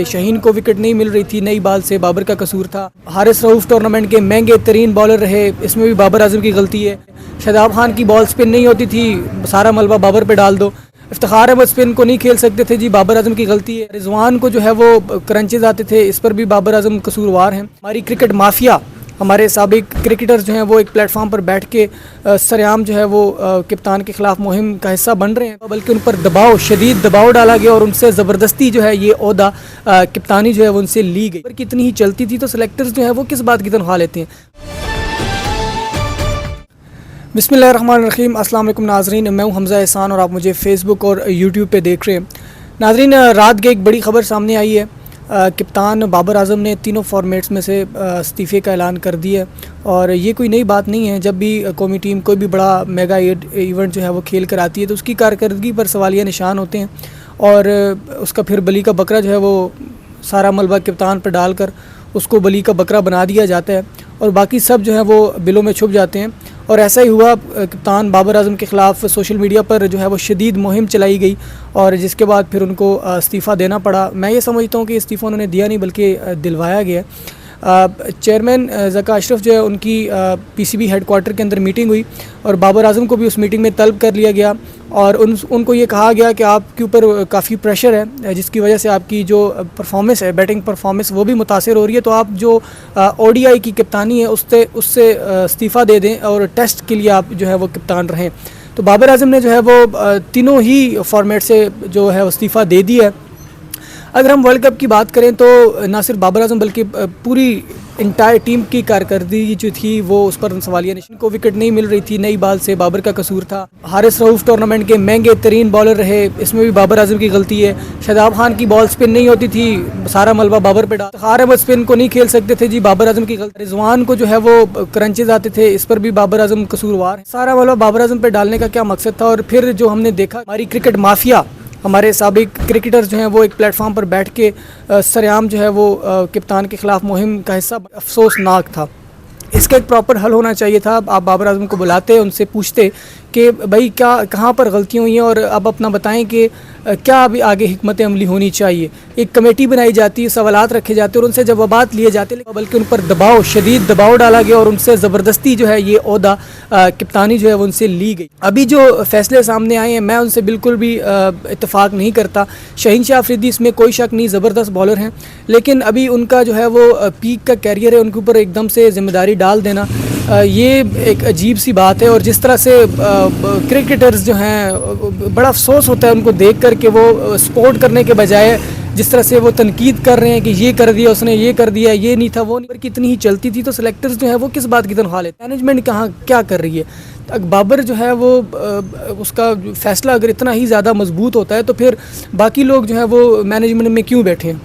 شہین کو وکٹ نہیں مل رہی تھی نئی بال سے، بابر کا قصور تھا۔ حارث رؤف ٹورنامنٹ کے مہنگے ترین بالر رہے، اس میں بھی بابر اعظم کی غلطی ہے۔ شاداب خان کی بال سپن نہیں ہوتی تھی، سارا ملبہ بابر پہ ڈال دو۔ افتخار احمد سپن کو نہیں کھیل سکتے تھے، جی بابر اعظم کی غلطی ہے۔ رضوان کو جو ہے وہ کرنچز آتے تھے، اس پر بھی بابر اعظم قصوروار ہیں۔ ہماری کرکٹ مافیا، ہمارے سابق کرکٹرز جو ہیں وہ ایک پلیٹ فارم پر بیٹھ کے سرعام جو ہے وہ کپتان کے خلاف مہم کا حصہ بن رہے ہیں، بلکہ ان پر دباؤ، شدید دباؤ ڈالا گیا اور ان سے زبردستی جو ہے یہ عہدہ کپتانی جو ہے وہ ان سے لی گئی۔ پر کتنی ہی چلتی تھی تو سلیکٹرز جو ہیں وہ کس بات کی تنخواہ لیتے ہیں۔ بسم اللہ الرحمن الرحیم، السلام علیکم ناظرین، میں ہوں حمزہ احسان اور آپ مجھے فیس بک اور یوٹیوب پہ دیکھ رہے ہیں۔ ناظرین، رات کے ایک بڑی خبر سامنے آئی ہے، کپتان بابر اعظم نے تینوں فارمیٹس میں سے استعفے کا اعلان کر دیا ہے، اور یہ کوئی نئی بات نہیں ہے۔ جب بھی قومی ٹیم کوئی بھی بڑا میگا ایونٹ جو ہے وہ کھیل کر آتی ہے تو اس کی کارکردگی پر سوالیہ نشان ہوتے ہیں، اور اس کا پھر بلی کا بکرا جو ہے وہ سارا ملبہ کپتان پر ڈال کر اس کو بلی کا بکرا بنا دیا جاتا ہے، اور باقی سب جو ہے وہ بلوں میں چھپ جاتے ہیں۔ اور ایسا ہی ہوا، کپتان بابر اعظم کے خلاف سوشل میڈیا پر جو ہے وہ شدید مہم چلائی گئی، اور جس کے بعد پھر ان کو استعفیٰ دینا پڑا۔ میں یہ سمجھتا ہوں کہ استعفیٰ انہوں نے دیا نہیں بلکہ دلوایا گیا ہے۔ چیئرمین ذکا اشرف جو ہے ان کی پی سی بی ہیڈ کوارٹر کے اندر میٹنگ ہوئی، اور بابر اعظم کو بھی اس میٹنگ میں طلب کر لیا گیا، اور ان کو یہ کہا گیا کہ آپ کے اوپر کافی پریشر ہے، جس کی وجہ سے آپ کی جو پرفارمنس ہے، بیٹنگ پرفارمنس، وہ بھی متاثر ہو رہی ہے، تو آپ جو او ڈی آئی کی کپتانی ہے اس سے استعفیٰ دے دیں اور ٹیسٹ کے لیے آپ جو ہے وہ کپتان رہیں۔ تو بابر اعظم نے جو ہے وہ تینوں ہی فارمیٹ سے جو ہے استعفیٰ دے دیا ہے۔ اگر ہم ورلڈ کپ کی بات کریں تو نہ صرف بابر اعظم بلکہ پوری انٹائر ٹیم کی کارکردگی جو تھی وہ اس پر سوالیہ نشان کو وکٹ نہیں مل رہی تھی نئی بال سے، بابر کا قصور تھا۔ حارث رؤف ٹورنامنٹ کے مہنگے ترین بالر رہے، اس میں بھی بابر اعظم کی غلطی ہے۔ شاداب خان کی بال سپن نہیں ہوتی تھی، سارا ملبہ بابر پہ ڈال۔ افتخار احمد سپن کو نہیں کھیل سکتے تھے، جی بابر اعظم کی غلطی۔ رضوان کو جو ہے وہ کرنچز آتے تھے، اس پر بھی بابر اعظم قصوروار ہیں۔ سارا ملبہ بابر اعظم پہ ڈالنے کا کیا مقصد تھا؟ اور پھر جو ہم نے دیکھا، ہماری کرکٹ مافیا، ہمارے سابق کرکٹرز جو ہیں وہ ایک پلیٹ فارم پر بیٹھ کے سرعام جو ہے وہ کپتان کے خلاف مہم کا حصہ، افسوسناک تھا۔ اس کا ایک پراپر حل ہونا چاہیے تھا۔ آپ بابر اعظم کو بلاتے، ان سے پوچھتے کہ بھائی کہاں پر غلطیاں ہوئی ہیں، اور اب اپنا بتائیں کہ کیا ابھی آگے حکمت عملی ہونی چاہیے۔ ایک کمیٹی بنائی جاتی ہے، سوالات رکھے جاتے اور ان سے جوابات لیے جاتے، بلکہ ان پر دباؤ، شدید دباؤ ڈالا گیا اور ان سے زبردستی جو ہے یہ عہدہ کپتانی جو ہے وہ ان سے لی گئی۔ ابھی جو فیصلے سامنے آئے ہیں میں ان سے بالکل بھی اتفاق نہیں کرتا۔ شہین شاہ افریدی اس میں کوئی شک نہیں، زبردست بالر ہیں، لیکن ابھی ان کا جو ہے وہ پیک کا کیریئر ہے، ان کے اوپر ایک دم سے ذمہ داری ڈال دینا یہ ایک عجیب سی بات ہے۔ اور جس طرح سے کرکٹرز جو ہیں، بڑا افسوس ہوتا ہے ان کو دیکھ کر کہ وہ سپورٹ کرنے کے بجائے جس طرح سے وہ تنقید کر رہے ہیں کہ یہ کر دیا اس نے، یہ کر دیا، یہ نہیں تھا، وہ نہیں۔ کتنی ہی چلتی تھی تو سلیکٹرز جو ہیں وہ کس بات کی تنخواہ لیتے ہیں؟ مینجمنٹ کہاں کیا کر رہی ہے؟ بابر جو ہے وہ اس کا فیصلہ اگر اتنا ہی زیادہ مضبوط ہوتا ہے تو پھر باقی لوگ جو ہیں وہ مینجمنٹ میں کیوں بیٹھے ہیں؟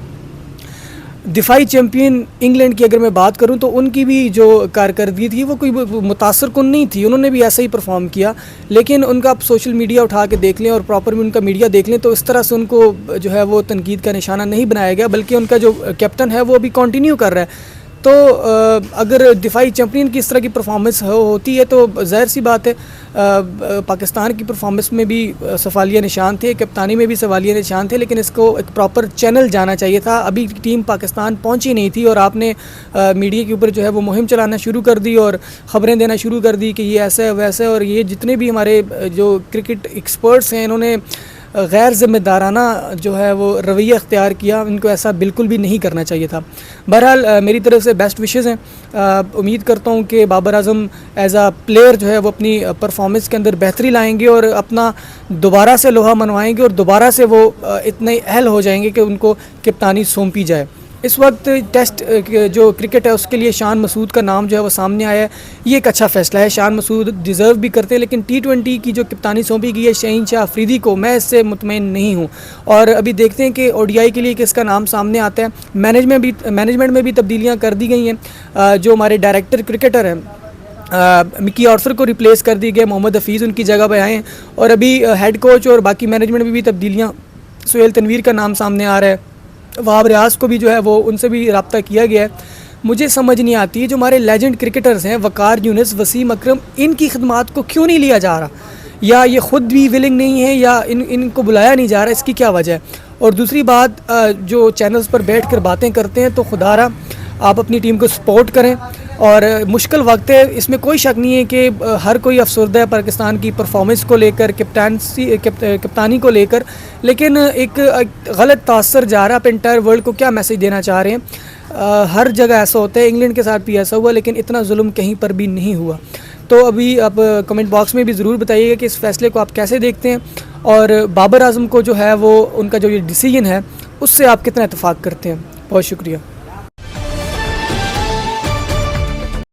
دفاعی چیمپئن انگلینڈ کی اگر میں بات کروں تو ان کی بھی جو کارکردگی تھی وہ کوئی متاثر کن نہیں تھی، انہوں نے بھی ایسا ہی پرفارم کیا، لیکن ان کا آپ سوشل میڈیا اٹھا کے دیکھ لیں اور پراپر ان کا میڈیا دیکھ لیں تو اس طرح سے ان کو جو ہے وہ تنقید کا نشانہ نہیں بنایا گیا، بلکہ ان کا جو کیپٹن ہے وہ ابھی کنٹینیو کر رہا ہے۔ تو اگر دفاعی چیمپئن کی اس طرح کی پرفارمنس ہوتی ہے تو ظاہر سی بات ہے پاکستان کی پرفارمنس میں بھی سوالیہ نشان تھے، کپتانی میں بھی سوالیہ نشان تھے، لیکن اس کو ایک پراپر چینل جانا چاہیے تھا۔ ابھی ٹیم پاکستان پہنچی نہیں تھی اور آپ نے میڈیا کے اوپر جو ہے وہ مہم چلانا شروع کر دی اور خبریں دینا شروع کر دی کہ یہ ایسا ہے ویسا ہے، اور یہ جتنے بھی ہمارے جو کرکٹ ایکسپرٹس ہیں انہوں نے غیر ذمہ دارانہ جو ہے وہ رویہ اختیار کیا، ان کو ایسا بالکل بھی نہیں کرنا چاہیے تھا۔ بہرحال میری طرف سے بیسٹ وشز ہیں، امید کرتا ہوں کہ Babar Azam as a player جو ہے وہ اپنی پرفارمنس کے اندر بہتری لائیں گے اور اپنا دوبارہ سے لوہا منوائیں گے اور دوبارہ سے وہ اتنے اہل ہو جائیں گے کہ ان کو کپتانی سونپی جائے۔ اس وقت ٹیسٹ جو کرکٹ ہے اس کے لیے شان مسعود کا نام جو ہے وہ سامنے آیا ہے، یہ ایک اچھا فیصلہ ہے، شان مسعود ڈیزرو بھی کرتے ہیں، لیکن T20 کی جو کپتانی سونپی گئی ہے شہین شاہ افریدی کو، میں اس سے مطمئن نہیں ہوں، اور ابھی دیکھتے ہیں کہ ODI کے لیے کس کا نام سامنے آتا ہے۔ مینجمنٹ میں بھی تبدیلیاں کر دی گئی ہیں، جو ہمارے ڈائریکٹر کرکٹر ہیں مکی آرثر کو ریپلیس کر دی گئے، محمد حفیظ ان کی جگہ پہ آئے ہیں، اور ابھی ہیڈ کوچ اور باقی مینجمنٹ میں بھی تبدیلیاں، سہیل تنویر کا نام سامنے آ رہا ہے، وہاب ریاض کو بھی جو ہے وہ ان سے بھی رابطہ کیا گیا ہے۔ مجھے سمجھ نہیں آتی ہے جو ہمارے لیجنڈ کرکٹرز ہیں وقار یونس، وسیم اکرم، ان کی خدمات کو کیوں نہیں لیا جا رہا، یا یہ خود بھی ولنگ نہیں ہے یا ان کو بلایا نہیں جا رہا، اس کی کیا وجہ ہے؟ اور دوسری بات جو چینلز پر بیٹھ کر باتیں کرتے ہیں تو خدا آپ اپنی ٹیم کو سپورٹ کریں. اور مشکل وقت ہے, اس میں کوئی شک نہیں ہے کہ ہر کوئی افسردہ ہے پاکستان کی پرفارمنس کو لے کر, کپتانی کو لے کر, لیکن ایک غلط تاثر جا رہا ہے. آپ انٹائر ورلڈ کو کیا میسیج دینا چاہ رہے ہیں؟ ہر جگہ ایسا ہوتا ہے, انگلینڈ کے ساتھ بھی ایسا ہوا, لیکن اتنا ظلم کہیں پر بھی نہیں ہوا. تو ابھی آپ کمنٹ باکس میں بھی ضرور بتائیے گا کہ اس فیصلے کو آپ کیسے دیکھتے ہیں, اور بابر اعظم کو جو ہے وہ ان کا جو یہ ڈیسیجن ہے اس سے آپ کتنا اتفاق کرتے ہیں. بہت شکریہ.